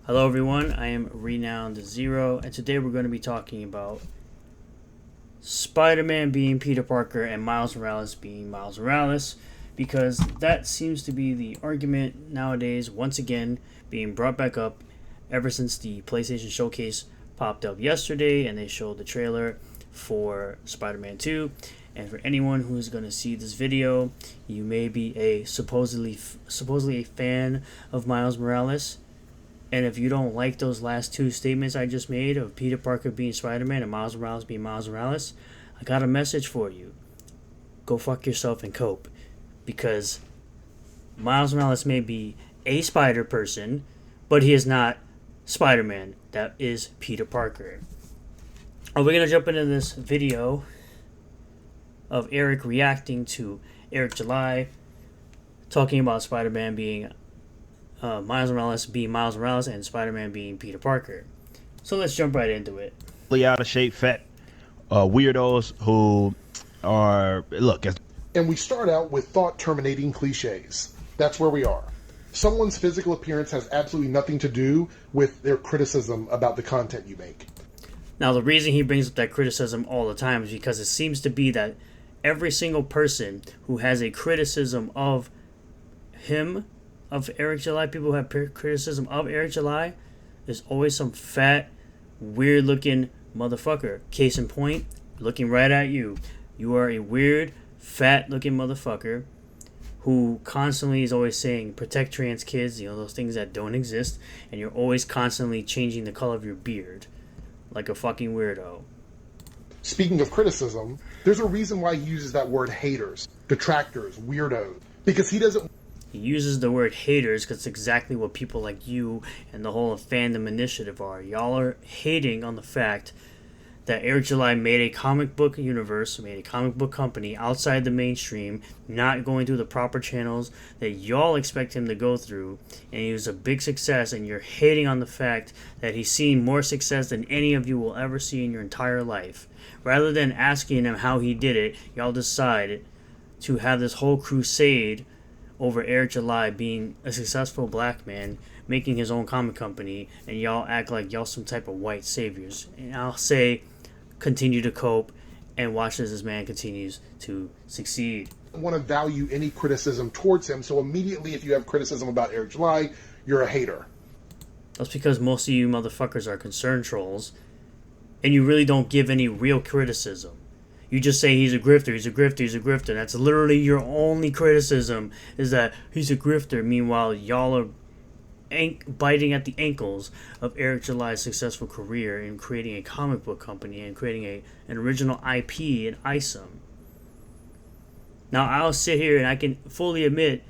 Hello everyone, I am Renowned Zero, and today we're going to be talking about Spider-Man being Peter Parker and Miles Morales being Miles Morales, because that seems to be the argument nowadays, once again, being brought back up ever since the PlayStation Showcase popped up yesterday and they showed the trailer for Spider-Man 2. And for anyone who's going to see this video, you may be a supposedly a fan of Miles Morales. And if you don't like those last two statements I just made of Peter Parker being Spider-Man and Miles Morales being Miles Morales, I got a message for you. Go fuck yourself and cope. Because Miles Morales may be a spider person, but he is not Spider-Man. That is Peter Parker. We're going to jump into this video of Airrick reacting to Eric July talking about Spider-Man being Miles Morales being Miles Morales and Spider-Man being Peter Parker. So let's jump right into it. Out of shape, fat weirdos who are And we start out with thought-terminating cliches. That's where we are. Someone's physical appearance has absolutely nothing to do with their criticism about the content you make. Now, the reason he brings up that criticism all the time is because it seems to be that every single person who has a criticism of him, of Eric July, people who have criticism of Eric July, is always some fat, weird-looking motherfucker. Case in point, looking right at you. You are a weird, fat-looking motherfucker who constantly is always saying, protect trans kids, those things that don't exist, and you're always constantly changing the color of your beard. Like a fucking weirdo. Speaking of criticism, there's a reason why he uses that word haters, detractors, weirdos. Because he doesn't... He uses the word haters because it's exactly what people like you and the whole fandom initiative are. Y'all are hating on the fact that Eric July made a comic book universe, made a comic book company outside the mainstream, not going through the proper channels that y'all expect him to go through, and he was a big success, and you're hating on the fact that he's seen more success than any of you will ever see in your entire life. Rather than asking him how he did it, y'all decide to have this whole crusade over Eric July being a successful black man, making his own comic company, and y'all act like y'all some type of white saviors. And I'll say, continue to cope and watch as this man continues to succeed. want to value any criticism towards him, so immediately if you have criticism about Eric July, you're a hater. That's because most of you motherfuckers are concern trolls, and you really don't give any real criticism. You just say he's a grifter, he's a grifter, he's a grifter. That's literally your only criticism, is that he's a grifter. Meanwhile, y'all are biting at the ankles of Eric July's successful career in creating a comic book company and creating an original IP in ISOM. Now, I'll sit here and I can fully admit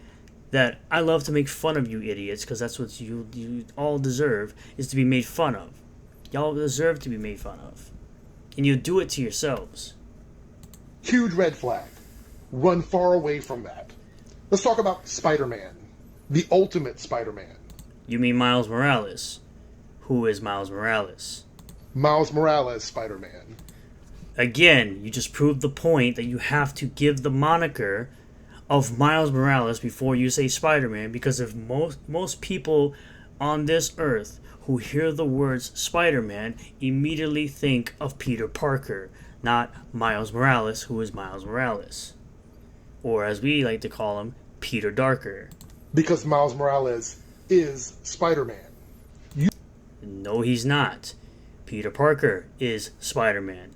that I love to make fun of you idiots, because that's what you all deserve, is to be made fun of. Y'all deserve to be made fun of. And you do it to yourselves. Huge red flag. Run far away from that. Let's talk about Spider-Man. The ultimate Spider-Man. You mean Miles Morales? Who is Miles Morales? Miles Morales Spider-Man. Again, you just proved the point that you have to give the moniker of Miles Morales before you say Spider-Man, because if most people on this earth who hear the words Spider-Man immediately think of Peter Parker, not Miles Morales, who is Miles Morales. Or as we like to call him, Peter Darker. Because Miles Morales is Spider-Man. No, he's not. Peter Parker is Spider-Man.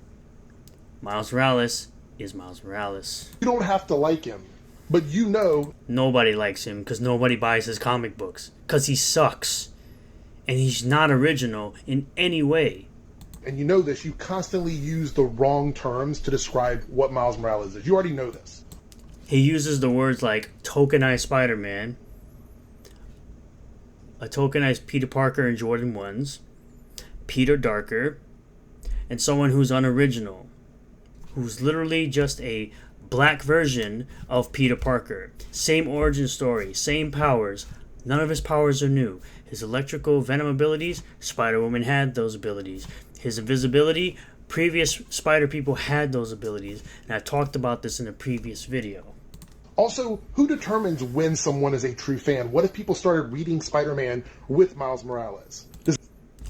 Miles Morales is Miles Morales. You don't have to like him, but you know... Nobody likes him because nobody buys his comic books. Because he sucks. And he's not original in any way. And you know this, you constantly use the wrong terms to describe what Miles Morales is. You already know this. He uses the words like tokenized Spider-Man, a tokenized Peter Parker and Jordan 1s, Peter Darker, and someone who's unoriginal, who's literally just a black version of Peter Parker. Same origin story, same powers. None of his powers are new. His electrical venom abilities, Spider-Woman had those abilities. His invisibility, previous Spider people had those abilities, and I talked about this in a previous video. Also, who determines when someone is a true fan? What if people started reading Spider-Man with Miles Morales?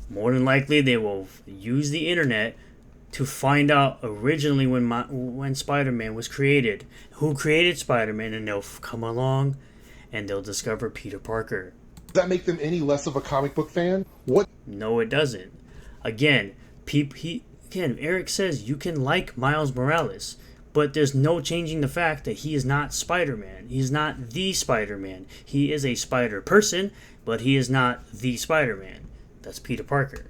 More than likely, they will use the internet to find out originally when Spider-Man was created, who created Spider-Man, and they'll come along and they'll discover Peter Parker. Does that make them any less of a comic book fan? What? No, it doesn't. Again, Airrick says you can like Miles Morales, but there's no changing the fact that he is not Spider-Man. He's not the Spider-Man. He is a spider person, but he is not the Spider-Man. That's Peter Parker.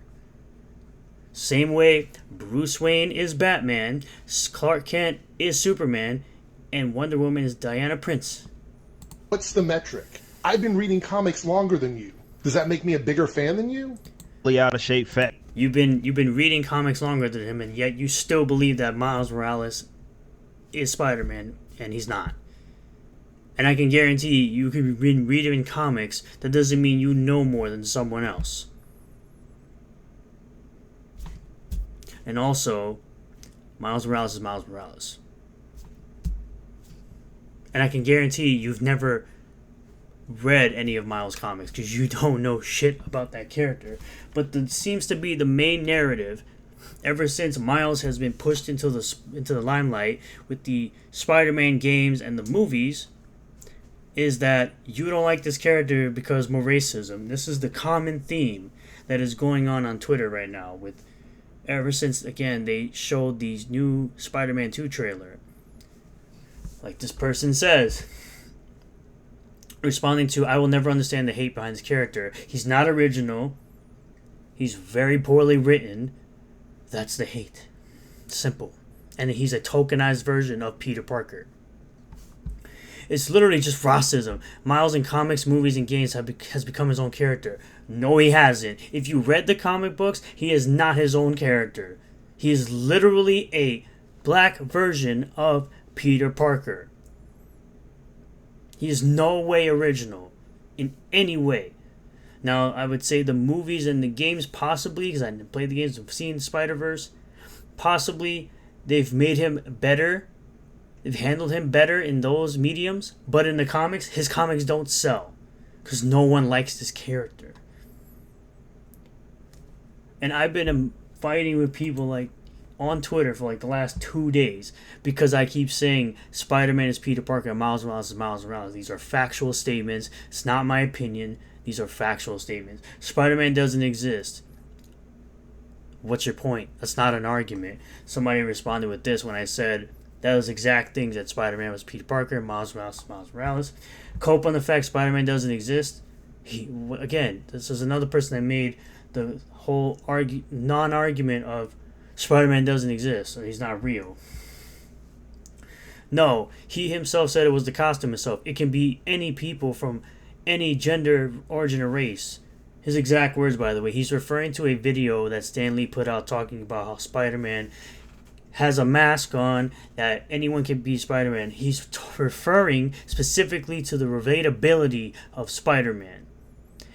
Same way Bruce Wayne is Batman, Clark Kent is Superman, and Wonder Woman is Diana Prince. What's the metric? I've been reading comics longer than you. Does that make me a bigger fan than you? Out of shape, fat. You've been reading comics longer than him, and yet you still believe that Miles Morales is Spider-Man, and he's not. And I can guarantee you can be reading comics. That doesn't mean you know more than someone else. And also, Miles Morales is Miles Morales. And I can guarantee you've never read any of Miles' comics because you don't know shit about that character. But that seems to be the main narrative ever since Miles has been pushed into the limelight with the Spider-Man games and the movies, is that you don't like this character because more racism. This is the common theme that is going on Twitter right now with ever since, again, they showed the new Spider-Man 2 trailer. Like this person says, responding to, I will never understand the hate behind this character. He's not original. He's very poorly written. That's the hate. Simple. And he's a tokenized version of Peter Parker. It's literally just racism. Miles in comics, movies, and games has become his own character. No, he hasn't. If you read the comic books, he is not his own character. He is literally a black version of Peter Parker. He is no way original in any way. Now, I would say the movies and the games possibly, because I didn't play the games, I've seen Spider-Verse, possibly they've made him better. They've handled him better in those mediums, but in the comics, his comics don't sell because no one likes this character. And I've been fighting with people like on Twitter for like the last 2 days because I keep saying Spider-Man is Peter Parker and Miles Morales is Miles Morales. These are factual statements. It's not my opinion. These are factual statements. Spider-Man doesn't exist. What's your point? That's not an argument. Somebody responded with this when I said those exact things, that Spider-Man was Peter Parker, Miles Morales is Miles Morales. Cope on the fact Spider-Man doesn't exist. Again, this is another person that made the whole non-argument of Spider-Man doesn't exist, so he's not real. No, he himself said it was the costume itself. It can be any people from any gender, origin, or race. His exact words, by the way, he's referring to a video that Stan Lee put out talking about how Spider-Man has a mask on, that anyone can be Spider-Man. He's referring specifically to the relatability of Spider-Man.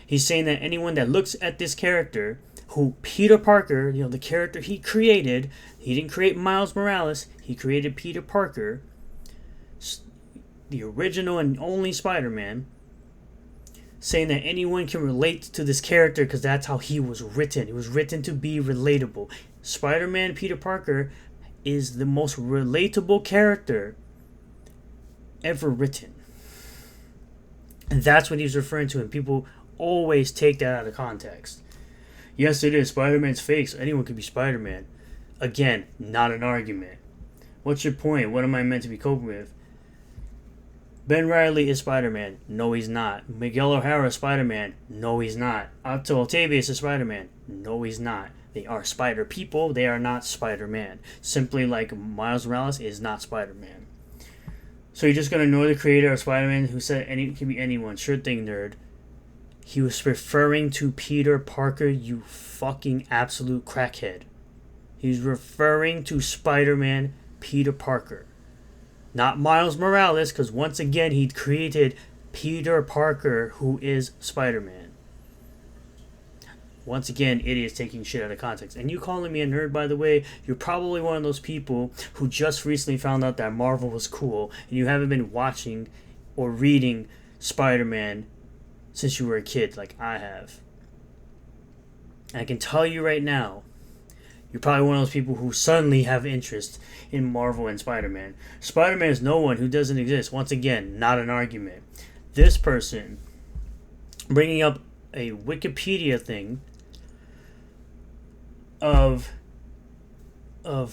He's saying that anyone that looks at this character, who Peter Parker, the character he created, he didn't create Miles Morales, he created Peter Parker, the original and only Spider-Man, saying that anyone can relate to this character because that's how he was written. He was written to be relatable. Spider-Man Peter Parker is the most relatable character ever written. And that's what he's referring to, and people always take that out of context. Yes, it is. Spider-Man's fake, so anyone could be Spider-Man. Again, not an argument. What's your point? What am I meant to be coping with? Ben Reilly is Spider-Man. No, he's not. Miguel O'Hara is Spider-Man. No, he's not. Otto Octavius is Spider-Man. No, he's not. They are Spider people. They are not Spider-Man. Simply like Miles Morales is not Spider-Man. So you're just going to ignore the creator of Spider-Man who said it can be anyone. Sure thing, nerd. He was referring to Peter Parker, you fucking absolute crackhead. He's referring to Spider-Man Peter Parker. Not Miles Morales, because once again, he created Peter Parker, who is Spider-Man. Once again, idiots taking shit out of context. And you calling me a nerd, by the way, you're probably one of those people who just recently found out that Marvel was cool, and you haven't been watching or reading Spider-Man since you were a kid, like I have. And I can tell you right now, you're probably one of those people who suddenly have interest in Marvel and Spider-Man. Spider-Man is no one who doesn't exist. Once again, not an argument. This person bringing up a Wikipedia thing of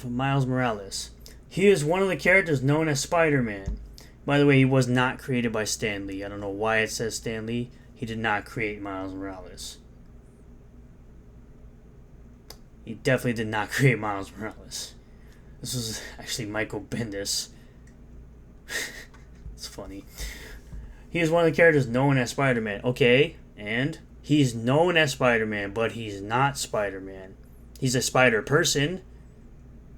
Miles Morales. He is one of the characters known as Spider-Man. By the way, he was not created by Stan Lee. I don't know why it says Stan Lee. He did not create Miles Morales. He definitely did not create Miles Morales. This was actually Michael Bendis. It's funny. He is one of the characters known as Spider-Man. Okay, and he's known as Spider-Man, but he's not Spider-Man. He's a Spider-Person.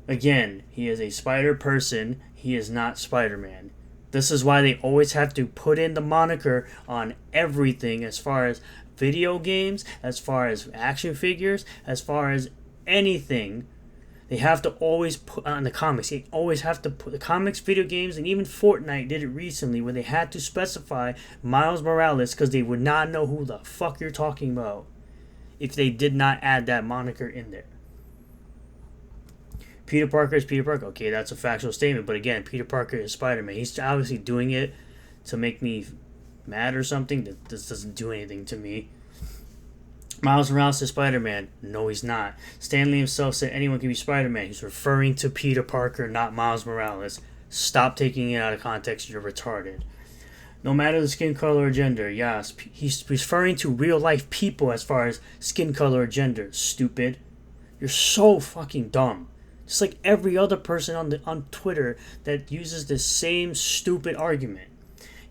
Again, he is a Spider-Person. He is not Spider-Man. This is why they always have to put in the moniker on everything, as far as video games, as far as action figures, as far as anything. They have to always put on the comics. They always have to put the comics, video games, and even Fortnite did it recently where they had to specify Miles Morales because they would not know who the fuck you're talking about if they did not add that moniker in there. Peter Parker is Peter Parker. Okay, that's a factual statement. But again, Peter Parker is Spider-Man. He's obviously doing it to make me mad or something. This doesn't do anything to me. Miles Morales is Spider-Man. No, he's not. Stan Lee himself said anyone can be Spider-Man. He's referring to Peter Parker, not Miles Morales. Stop taking it out of context. You're retarded. No matter the skin color or gender. Yes, he's referring to real-life people as far as skin color or gender. Stupid. You're so fucking dumb. Just like every other person on Twitter that uses the same stupid argument.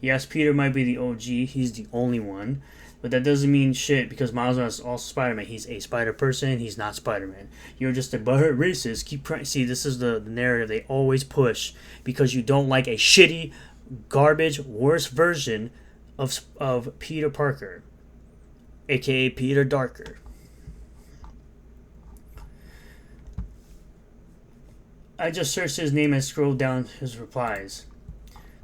Yes, Peter might be the OG. He's the only one. But that doesn't mean shit because Miles Morales is also Spider-Man. He's a Spider-Person. He's not Spider-Man. You're just a butthurt racist. See, this is the narrative they always push because you don't like a shitty, garbage, worse version of Peter Parker, a.k.a. Peter Darker. I just searched his name and scrolled down his replies.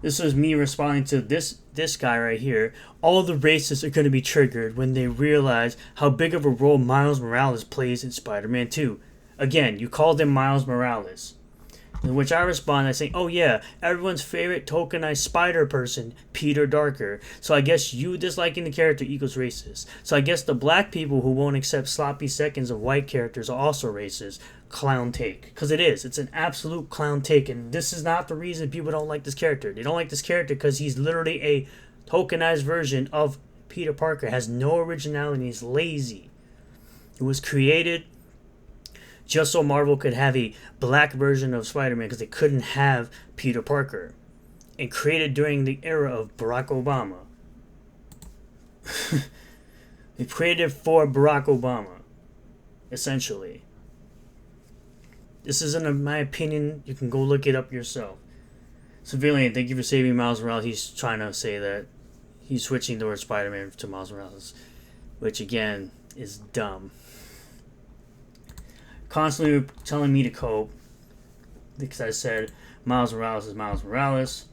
This was me responding to this guy right here. All the racists are going to be triggered when they realize how big of a role Miles Morales plays in Spider-Man 2. Again, you called him Miles Morales. In which I respond, I say, oh yeah, everyone's favorite tokenized Spider-Person, Peter Darker. So I guess you disliking the character equals racist. So I guess the black people who won't accept sloppy seconds of white characters are also racist. Clown take. Because it is. It's an absolute clown take. And this is not the reason people don't like this character. They don't like this character because he's literally a tokenized version of Peter Parker. Has no originality. He's lazy. It was created just so Marvel could have a black version of Spider-Man because they couldn't have Peter Parker. And created during the era of Barack Obama. They created for Barack Obama. Essentially. This isn't my opinion. You can go look it up yourself. Civilian, thank you for saving Miles Morales. He's trying to say that he's switching the word Spider-Man to Miles Morales. Which, again, is dumb. Constantly telling me to cope. Because I said Miles Morales is Miles Morales.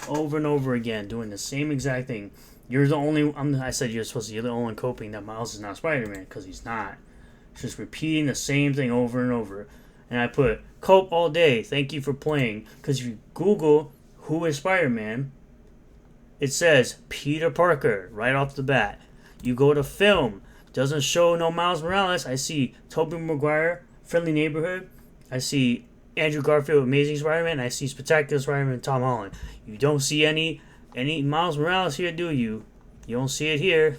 Over and over again. Doing the same exact thing. You're the only... I said you're the only one coping that Miles is not Spider-Man. Because he's not. Just repeating the same thing over and over. And I put, cope all day. Thank you for playing. Because if you Google who is Spider-Man, it says Peter Parker right off the bat. You go to film. Doesn't show no Miles Morales. I see Tobey Maguire, Friendly Neighborhood. I see Andrew Garfield, Amazing Spider-Man. I see Spectacular Spider-Man, Tom Holland. You don't see any Miles Morales here, do you? You don't see it here.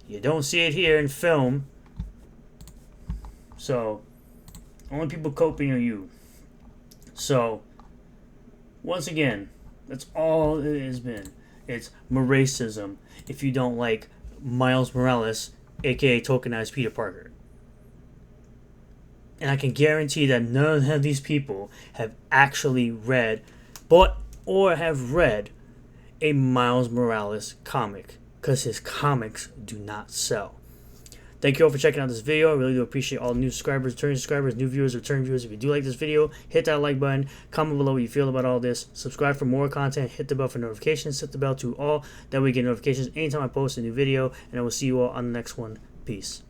You don't see it here in film. So, only people coping are you. So, once again, that's all it has been. It's racism if you don't like Miles Morales, aka tokenized Peter Parker. And I can guarantee that none of these people have actually read, bought, or have read a Miles Morales comic. because his comics do not sell. Thank you all for checking out this video. I really do appreciate all new subscribers, returning subscribers, new viewers, return viewers. If you do like this video, hit that like button. Comment below what you feel about all this. Subscribe for more content. Hit the bell for notifications. Set the bell to all. That way you get notifications anytime I post a new video. And I will see you all on the next one. Peace.